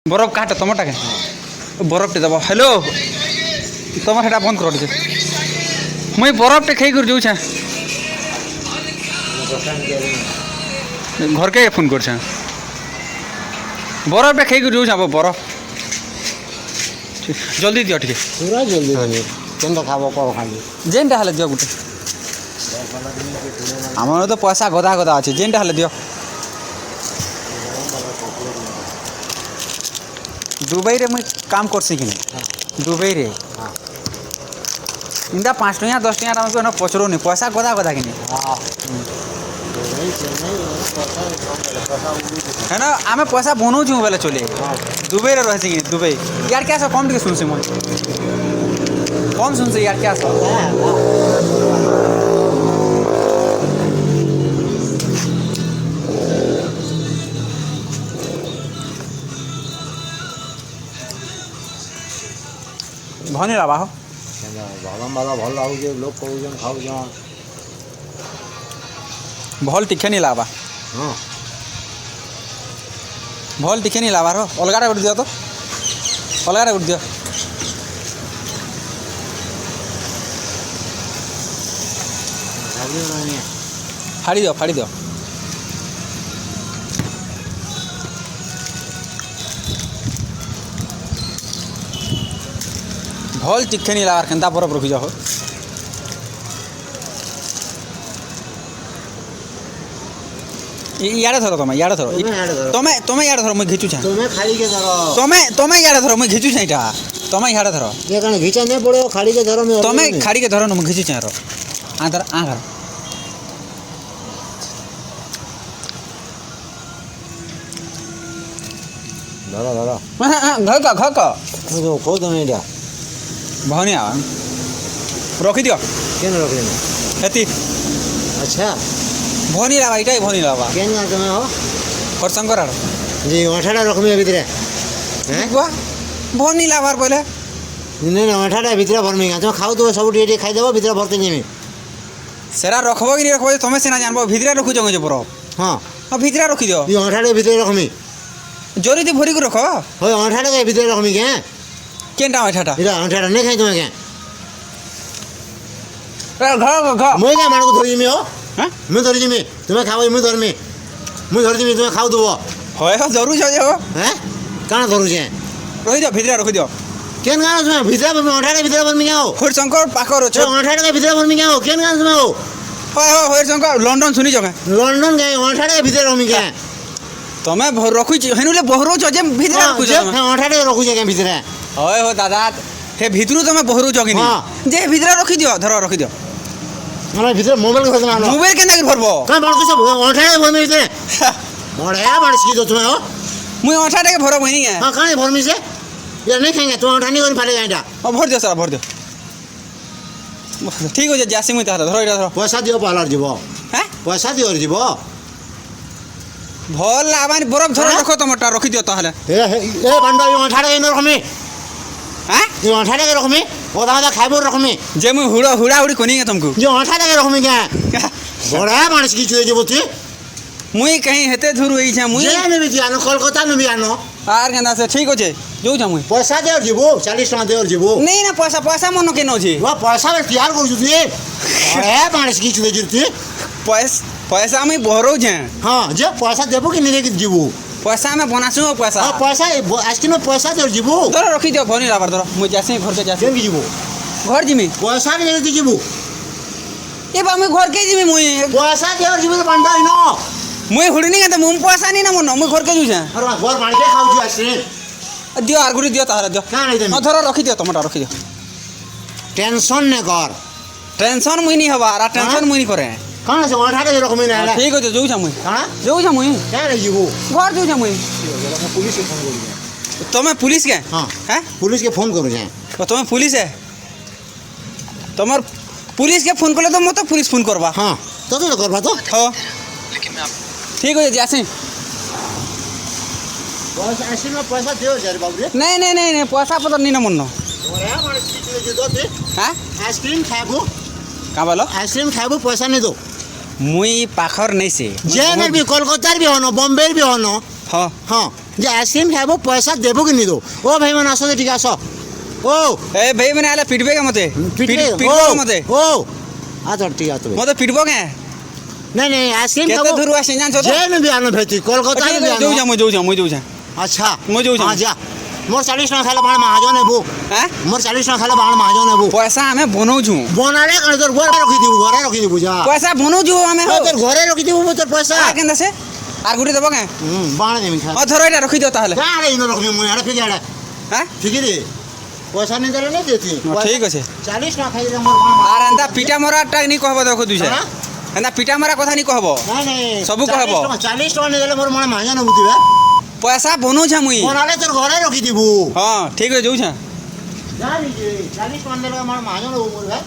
বরফ কাটা তোমারটাকে বরফটে দেব হ্যালো তোমার সেটা বন্ধ করে দিছে মুই বরফটে খাই করে যাউছা ঘরকে ফোন করছে বরফটা খাই করে যাউছা বরফ জলদি দিও ঠিক পুরা জলদি হয়ে কেনটা খাবো কর খালি যেনটা হলে দিও গোটে আমার তো পয়সা গদা গদা আছে যেনটা হলে দিও দুবাইরে মুই কাম করছি কিনে দুবাইরে ইন্দা 5 টাকা 10 টাকা আমি কোনো পচরোনি পয়সা গদা গদা কিনে है ना आमे पैसा बनाऊँ बेले चले दुबई रे रहे दुबई यार क्या कम टे सुनसी मुझे कम सुनसी यार क्या भनी लावा हो बादाम वाला भल लागे लोग कहूँ खाऊ भल टिके नहीं लावा हाँ भल टिके नहीं लावार हो अलगाटा उठ दियो तो अलगाटा उठ दियो फाड़ी दियो भल टिके नहीं लावार केनता बरफ रखी जाओ याडे धरो तुम्हें याडे धरो तुम्हें तुम्हें याडे धरो मैं घिचू छा तुम्हें खाली के धरो तुम्हें याडे धरो मैं घिचू छा इटा तुम्हें याडे धरो ये कण घिचा नहीं पड़े खाली के धरो में तुम्हें खाड़ी के धरो न मैं घिचू छा रो आ धर धरो घर का तो खो तो नहीं दिया भवनी आ रखी दियो केन रख लेना हेती अच्छा भवनी लावा इटा भवनी लावा केन का तुम्हें हो और शंकर आड़ जी अठाड़ा रख में भीतर हैं वाह भवनी लावार पहले नहीं ना अठाड़ा भीतर भर में तुम खाओ तो सब टी खाई देबो भीतर भरते नहीं सेरा रखबो कि नहीं रखबो तुम्हें सेना जानबो भीतरे रखु जंगे बरो हां हां भीतरे रखी दियो ये अठाड़ा भीतर रख में जोरी ती भरी को रखो होय अठाड़ा के भीतर रख में क्या केनटा बैठाटा इरा अठाड़ा नहीं खाई तुम्हें क्या घर मैं क्या मार को धरी में हो हां मैं धरी में तुम्हें खाओ मैं धर में तुम्हें खाओ दबो होय हो जरूर जाओ हैं काना धरू छे रखी दियो भीतरे रखी दियो केन गाना तुम्हें भीतर भर में अठाड़ा भीतर भर में क्या हो होर शंकर पाकर तो अठाड़ा के भीतर भर में क्या हो केन गाना तुम्हें हो होय हो होर शंकर लंदन सुनी जगे लंदन गए अठाड़ा के भीतर रख में क्या तमे रखु हेनुले बहरो छ जे भीतरे रखु छ अठाड़ा रखु छे क्या भीतर होय हो दादा हे भीतरू तमे बहरो छ कि हां जे भीतरे रखी दियो धरो रखी दियो माने भीतर मोबाइल के भरना मोबाइल केना कर भरबो का बाल को सब अठाड़ा भर में भीतर बड़ा बाल की तो तुम्हें हो मुई अठाड़ा के भरो बहिनी है हां काहे भर में से ये नहीं खाएंगे तुम अठानी कर फाड़े गाइडा भर दियो सर भर दियो ठीक हो जासी मुई ताहले धरो इटा धरो पैसा दियो पार्लर जीवो हैं पैसा दियो जीवो भल लाबानी बरफ धरो रखो तमटा रखी दियो ताहले ए बंदा ये अठाड़ा के रख में हैं ये अठाड़ा के रख में ओदा ओदा खाइबो रख में जे मुई हुड़ा उड़ी कोनी तुमको ये अठाड़ा के रख में क्या बड़ा मानस की चुए जीवो ती मुई कहीं हेते धुर होई छ मुई जे ने भी आनो कोलकाता में भी आनो आर केना से ठीक हो जे जो जा मुई पैसा दे जीवो 40 टका दे जीवो नहीं ना पैसा मन के न छी वो पैसा में प्यार करू ती बड़ा मानस की चुए जीती पैसा में बहरो जे हां जे पैसा देबो कि नहीं के जीवो पैसा में बनासु पैसा हां पैसा आजकल में पैसा दे जीवो धरो रखी दियो भनी लाबर धरो मुई जासी घर के जासी केन की जीवो घर जिमी पैसा के नहीं जीवो ए बा मुई घर के जिमी मुई पैसा दे जीवो तो बंदा इनो मुई हुड़नी के त मुम पैसा नहीं ना मन मुई घर के जुछे अरे घर मार के खाऊ छु आसे दियो आरगुरी दियो ताहरा दियो का नहीं देनी धरो रखी दियो टमाटर रखी दियो टेंशन ने कर टेंशन मुई नहीं हवा आ टेंशन मुई नहीं करे कहां से अठाड़ा रख में ना ठीक हो जो छ मुई हां जो छ मुई क्या रे जीवो घर जो छ मुई पुलिस के फोन करू तुम्हें पुलिस के हां हैं पुलिस के फोन करू जाए तुम्हें पुलिस है तुम्हार पुलिस के फोन करले तो मत पुलिस फोन करबा हां तो करबा तो हां ठीक हो जासी पैसा ऐसे में पैसा दियो यार बाबू रे नहीं पैसा पतर नहीं ना मन ओरे माने की जो दो थे हां आइसक्रीम खाबो का बोलो आइसक्रीम खाबो पैसा नहीं दो मुई पाखर नहीं से जे भी कोलकाता भी होनो बॉम्बे भी होनो हाँ हाँ যে আইসক্রিম খাইব পয়সা দেব কি নিদ ও ভাই মানে আসো ঠিক আস ও ଏ ଭାଇ ମାନେ ଆଲେ ପିଟବେ କେ ମତେ পিটবে ପିଟବ ও ମତେ ও আচ্ছা ঠিক আছে ମତେ ପିଟବ କେ নাই নাই আইসক্রিম କେତେ খাবো ଦୂରରୁ ଆସିଛି ଜାଣିଛ ତ জেন বি আনো ভেতি কলকাতা বি ଯୋଉ আনো ଯା ମୁଁ ଯୋଉ আচ্ছা মই যাউছি। হ্যাঁ যা মোর 40 টাকা খাইলে বাণ মহাজন নেবো হ্যাঁ মোর 40 টাকা খাইলে বাণ মহাজন নেবো পয়সা ଆମେ ବନଉଛୁ বনালে কেন তোর ঘরে রাখি দিব যা পয়সা বনଉଛୁ ଆମେ ও, তোর ঘরে রাখি দিব তোর পয়সা କେନ୍ତା ସେ আর গুটি দেব কে বাণ দেবি খা ধর এটা রখি দিও তাহলে কারে ইনো রাখবি মুই আড়া ফিকে আড়া হ্যাঁ ঠিক রে পয়সা নি দেলে না দেতি ঠিক আছে 40 টাকা খাইলে মোর বাণ আর এন্তা পিটা মরাটা নি কহব দেখো দুইছে হ্যাঁ? এন্তা পিটা মরা কথা নি কহব নাই নাই সবু কহব। 40 টাকা নি দেলে মোর বাণ মহাজন নেবুতিবা পয়সা বনଉছা মুই বনালে তোর ঘরে রাখি দিব ହଁ ଠିକ ଅଛି ଯାଉଛେ জানি যে 40 টাকা দেলে আমার মহাজন নেবো মোর ভাই